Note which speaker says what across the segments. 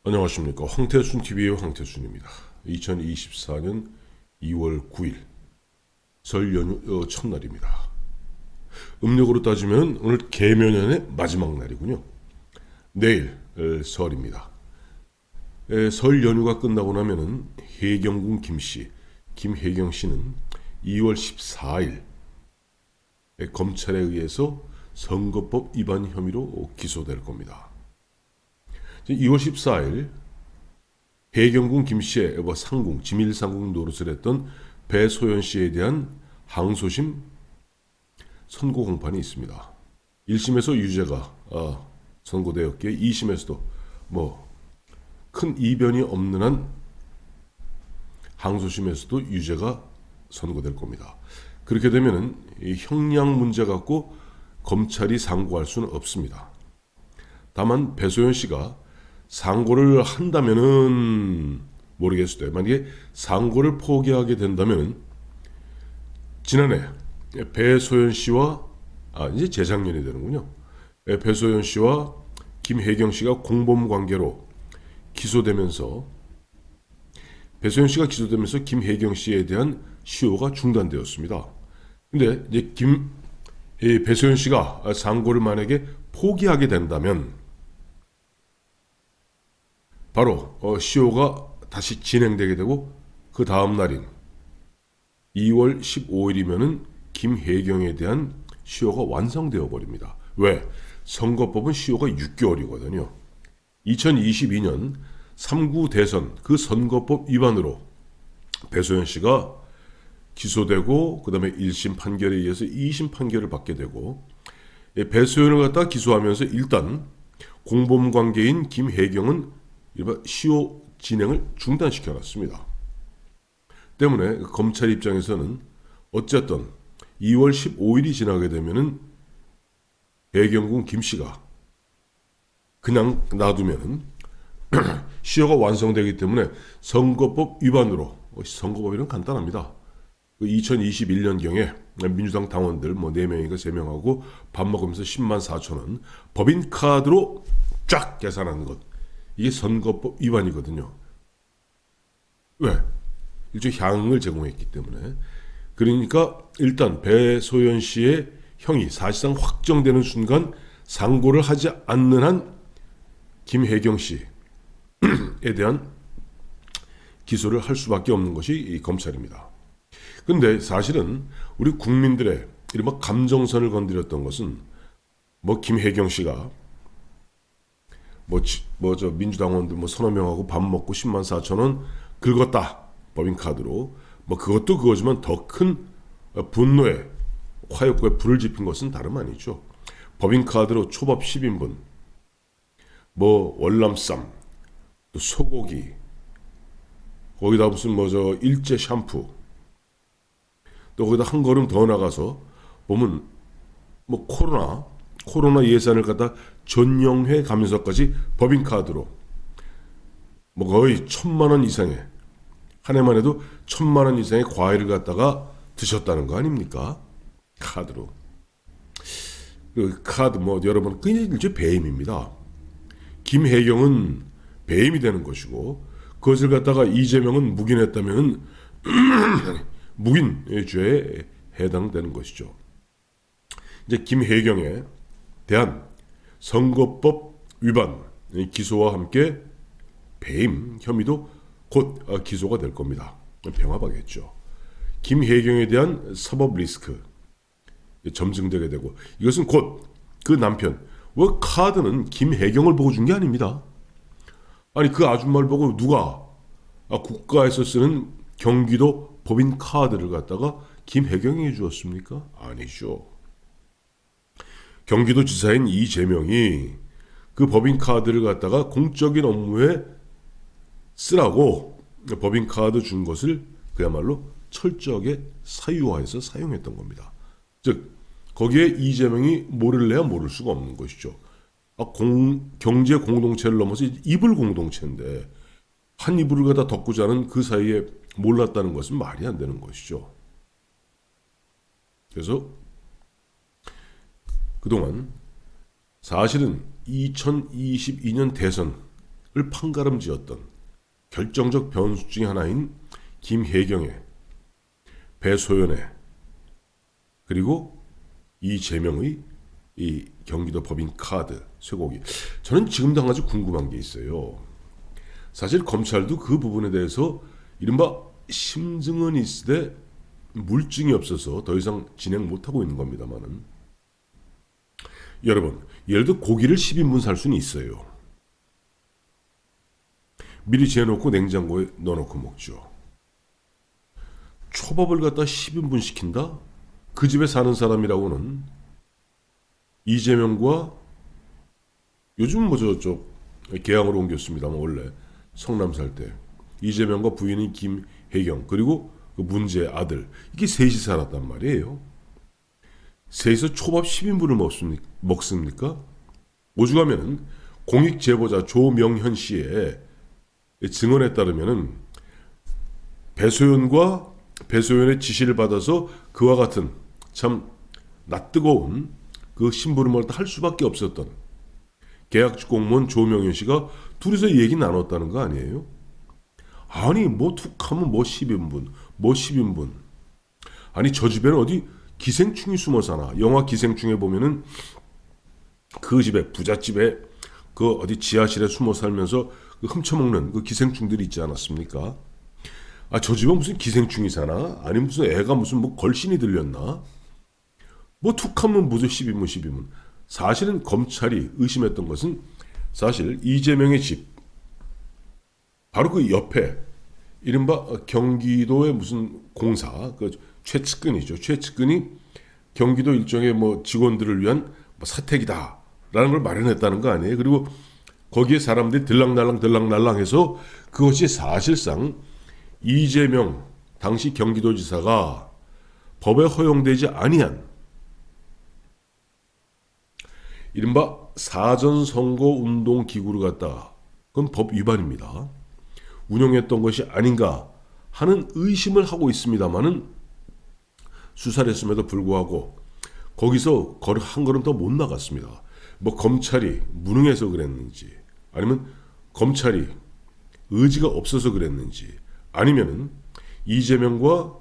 Speaker 1: 안녕하십니까. 황태순TV의 황태순입니다. 2024년 2월 9일 설 연휴 첫날입니다. 음력으로 따지면 오늘 개묘년의 마지막 날이군요. 내일 설입니다. 설 연휴가 끝나고 나면은 해경군 김씨, 김혜경 씨는 2월 14일 검찰에 의해서 선거법 위반 혐의로 기소될 겁니다. 2월 14일 해경군 김씨의 상궁, 지밀상궁 노릇을 했던 배소연 씨에 대한 항소심 선고 공판이 있습니다. 1심에서 유죄가 선고되었기에 2심에서도 큰 이변이 없는 한 항소심에서도 유죄가 선고될 겁니다. 그렇게 되면은 이 형량 문제 갖고 검찰이 상고할 수는 없습니다. 다만 배소연 씨가 상고를 한다면은 모르겠어요. 만약에 상고를 포기하게 된다면은 지난해 배소연 씨와 이제 재작년이 되는군요. 배소연 씨와 김혜경 씨가 공범 관계로 기소되면서 배소연 씨가 기소되면서 김혜경 씨에 대한 시효가 중단되었습니다. 근데 이제 배소연 씨가 상고를 만약에 포기하게 된다면 바로 시효가 다시 진행되게 되고 그 다음 날인 2월 15일이면은 김혜경에 대한 시효가 완성되어 버립니다. 왜? 선거법은 시효가 6개월이거든요. 2022년 3구 대선 그 선거법 위반으로 배소연 씨가 기소되고 그 다음에 1심 판결에 의해서 2심 판결을 받게 되고 배소연을 갖다 기소하면서 일단 공범관계인 김혜경은 일반 시효 진행을 중단시켜놨습니다. 때문에 검찰 입장에서는 어쨌든 2월 15일이 지나게 되면은 해경군 김씨가 그냥 놔두면은 시효가 완성되기 때문에 선거법 위반으로 선거법이란 간단합니다. 2021년경에 민주당 당원들 4명인가 3명하고 밥 먹으면서 10만 4천 원 법인카드로 쫙 계산하는 것. 이게 선거법 위반이거든요. 왜? 일종의 향응을 제공했기 때문에. 그러니까 일단 배소연 씨의 형이 사실상 확정되는 순간 상고를 하지 않는 한 김혜경 씨에 대한 기소를 할 수밖에 없는 것이 이 검찰입니다. 근데 사실은 우리 국민들의 이른바 감정선을 건드렸던 것은 김혜경 씨가 민주당원들 서너 명하고 밥 먹고 10만 4천 원 긁었다 법인카드로 그것도 그거지만 더 큰 분노에 화욕구에 불을 지핀 것은 다름 아니죠. 법인카드로 초밥 10인분 월남쌈 또 소고기 거기다 무슨 일제 샴푸 또 거기다 한 걸음 더 나가서 보면 코로나 예산을 갖다 전용해 가면서까지 법인카드로 거의 1,000만 원 이상의 한 해만 해도 1,000만 원 이상의 과일을 갖다가 드셨다는 거 아닙니까? 카드로. 그 카드 여러분 일제 배임입니다. 김혜경은 배임이 되는 것이고 그것을 갖다가 이재명은 묵인했다면 묵인죄에 해당되는 것이죠. 이제 김혜경에 대한 선거법 위반 기소와 함께 배임 혐의도 곧 기소가 될 겁니다. 병합하겠죠. 김혜경에 대한 사법 리스크 점증되게 되고 이것은 곧 그 남편 카드는 김혜경을 보고 준 게 아닙니다. 아니 그 아줌마를 보고 누가 국가에서 쓰는 경기도 법인 카드를 갖다가 김혜경에게 주었습니까? 아니죠. 경기도지사인 이재명이 그 법인카드를 갖다가 공적인 업무에 쓰라고 법인카드 준 것을 그야말로 철저하게 사유화해서 사용했던 겁니다. 즉 거기에 이재명이 모를래야 모를 수가 없는 것이죠. 경제 공동체를 넘어서 이불 공동체인데 한 이불을 갖다 덮고 자는 그 사이에 몰랐다는 것은 말이 안 되는 것이죠. 그래서 그동안 사실은 2022년 대선 판가름지었던 결정적 변수 중의 하나인 김혜경의, 배소연의, 그리고 이재명의 이 경기도 법인카드 쇠고기. 저는 지금도 한 가지 궁금한 게 있어요. 사실 검찰도 그 부분에 대해서 이른바 심증은 있으되 물증이 없어서 더 이상 진행 못하고 있는 겁니다만은, 여러분, 예를 들어 고기를 10인분 살 수는 있어요. 미리 재놓고 냉장고에 넣어놓고 먹죠. 초밥을 갖다 10인분 시킨다? 그 집에 사는 사람이라고는 이재명과, 요즘 뭐 저쪽 개항으로 옮겼습니다만, 원래 성남 살 때 이재명과 부인인 김혜경, 그리고 그 문제의 아들, 이게 셋이 살았단 말이에요. 셋이서 초밥 10인분을 먹습니까? 오죽하면 공익 제보자 조명현 씨의 증언에 따르면은 배소연의 지시를 받아서 그와 같은 참 낯뜨거운 그 심부름을 할 수밖에 없었던 계약직 공무원 조명현 씨가 둘이서 얘기 나눴다는 거 아니에요? 아니 뭐 툭하면 뭐 10인분 뭐 10인분, 아니 저 집에는 어디 기생충이 숨어 사나. 영화 기생충에 보면은 그 집에, 부잣집에 그 어디 지하실에 숨어 살면서 그 훔쳐먹는 그 기생충들이 있지 않았습니까? 아, 저 집에 무슨 기생충이 사나? 아니 무슨 애가 무슨 뭐 걸신이 들렸나? 뭐 툭하면 무슨 10인분 10인분. 사실은 검찰이 의심했던 것은 사실 이재명의 집 바로 그 옆에 이른바 경기도의 무슨 공사, 그 최측근이죠. 최측근이 경기도 일종의 뭐 직원들을 위한 뭐 사택이다라는 걸 마련했다는 거 아니에요. 그리고 거기에 사람들이 들락날락해서 그것이 사실상 이재명 당시 경기도지사가 법에 허용되지 아니한 이른바 사전선거운동기구를 갖다, 그건 법 위반입니다. 운영했던 것이 아닌가 하는 의심을 하고 있습니다만은, 수사를 했음에도 불구하고 거기서 한 걸음 더 못 나갔습니다. 뭐 검찰이 무능해서 그랬는지, 아니면 검찰이 의지가 없어서 그랬는지, 아니면은 이재명과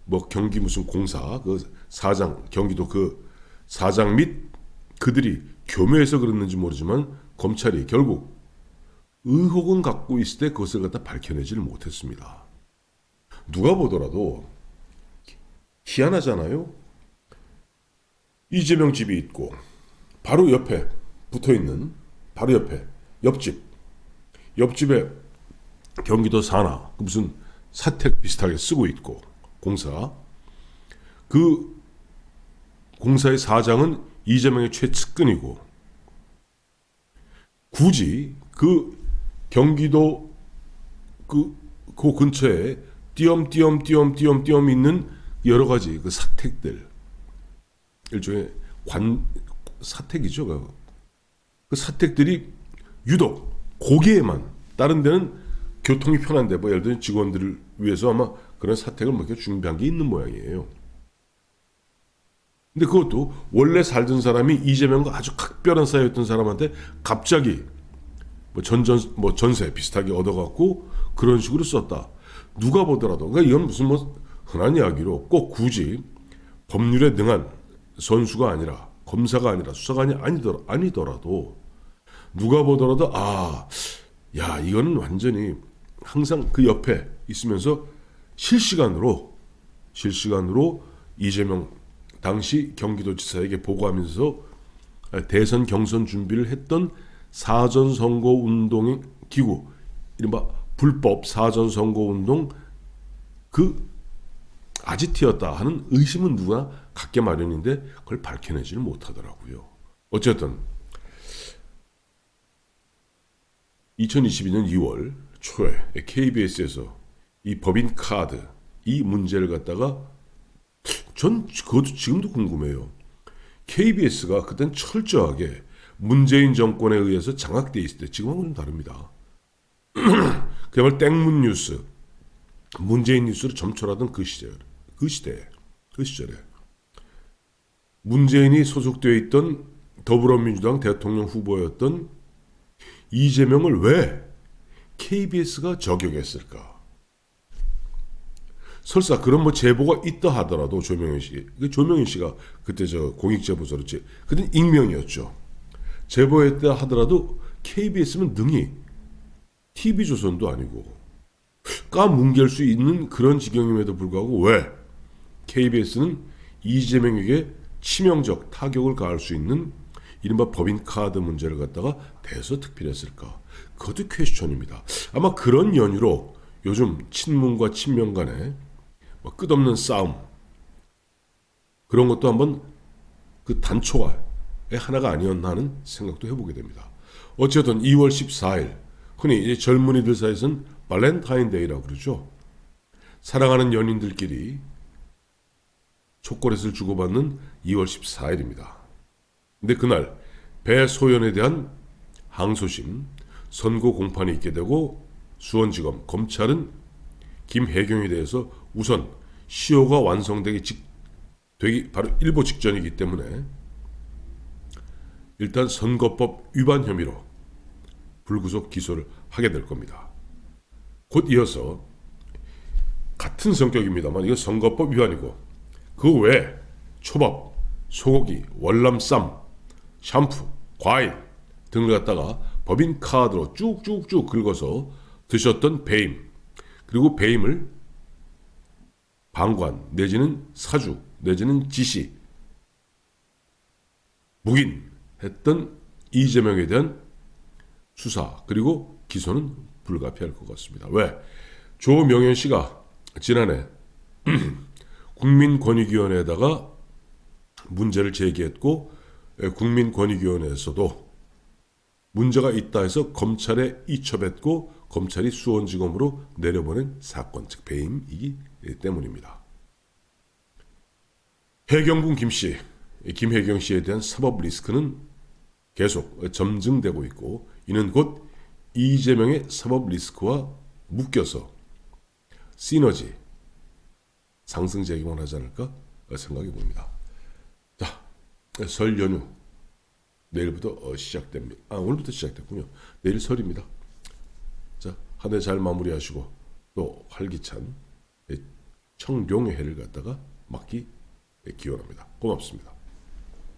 Speaker 1: 뭐 경기 무슨 공사 그 사장, 경기도 그 사장 및 그들이 교묘해서 그랬는지 모르지만 검찰이 결국 의혹은 갖고 있을 때 그것을 갖다 밝혀내지를 못했습니다. 누가 보더라도 희한하잖아요. 이재명 집이 있고 바로 옆에 붙어있는, 바로 옆에 옆집에 경기도 산하 무슨 사택 비슷하게 쓰고 있고, 공사, 그 공사의 사장은 이재명의 최측근이고, 굳이 그 경기도 그 근처에 띄엄띄엄 있는 여러 가지 그 사택들, 일종의 사택이죠. 그 사택들이 유독 거기에만, 다른 데는 교통이 편한데 뭐 예를 들어 직원들을 위해서 아마 그런 사택을 뭐 이렇게 준비한 게 있는 모양이에요. 근데 그것도 원래 살던 사람이 이재명과 아주 각별한 사이였던 사람한테 갑자기 뭐 전세 비슷하게 얻어갖고 그런 식으로 썼다. 누가 보더라도, 그러니까 이건 무슨 뭐 흔한 이야기로 꼭 굳이 법률에 능한 선수가 아니라, 검사가 아니라, 수사관이 아니더라도 누가 보더라도 야 이거는 완전히 항상 그 옆에 있으면서 실시간으로 이재명 당시 경기도지사에게 보고하면서 대선 경선 준비를 했던 사전선거운동의 기구, 이른바 불법 사전선거운동 그 아지트였다 하는 의심은 누구나 갖게 마련인데 그걸 밝혀내지를 못하더라고요. 어쨌든 2022년 2월 초에 KBS에서 이 법인카드 이 문제를 갖다가, 전 그것도 지금도 궁금해요. KBS가 그땐 철저하게 문재인 정권에 의해서 장악돼 있을 때, 지금하고는 좀 다릅니다. 그야말로 땡문 뉴스, 문재인 뉴스를 점철하던 그 시대에 문재인이 소속되어 있던 더불어민주당 대통령 후보였던 이재명을 왜 KBS가 저격했을까? 설사 그런 뭐 제보가 있다 하더라도 조명현 씨가 그때 저 공익제보서로 그때 익명이었죠. 제보했다 하더라도 KBS는 능히 TV조선도 아니고 까뭉갤 수 있는 그런 지경임에도 불구하고 왜 KBS는 이재명에게 치명적 타격을 가할 수 있는 이른바 법인카드 문제를 갖다가 대서특필했을까? 그것도 퀘스천입니다. 아마 그런 연유로 요즘 친문과 친명 간에 뭐 끝없는 싸움 그런 것도 한번 그 단초가의 하나가 아니었나 하는 생각도 해보게 됩니다. 어쨌든 2월 14일 흔히 이제 젊은이들 사이에서는 발렌타인데이라고 그러죠. 사랑하는 연인들끼리 초콜릿을 주고받는 2월 14일입니다. 근데 그날 배소연에 대한 항소심, 선고 공판이 있게 되고 수원지검, 검찰은 김혜경에 대해서 우선 시효가 되기 바로 일보 직전이기 때문에 일단 선거법 위반 혐의로 불구속 기소를 하게 될 겁니다. 곧 이어서 같은 성격입니다만 이건 선거법 위반이고 그 외에 초밥, 소고기, 월남쌈, 샴푸, 과일 등을 갖다가 법인카드로 쭉쭉쭉 긁어서 드셨던 배임 그리고 배임을 방관 내지는 사주 내지는 지시 묵인했던 이재명에 대한 수사 그리고 기소는 불가피할 것 같습니다. 왜? 조명현 씨가 지난해 국민권익위원회에다가 문제를 제기했고 국민권익위원회에서도 문제가 있다 해서 검찰에 이첩했고 검찰이 수원지검으로 내려보낸 사건, 즉 배임이기 때문입니다. 해경군 김씨, 김혜경 씨에 대한 사법 리스크는 계속 점증되고 있고 이는 곧 이재명의 사법 리스크와 묶여서 시너지 상승작용을 하지 않을까 생각해 봅니다. 자, 설 연휴 내일부터 시작됩니다. 오늘부터 시작됐군요. 내일 설입니다. 자, 한 해 잘 마무리하시고 또 활기찬 청룡의 해를 갖다가 맞기 기원합니다. 고맙습니다.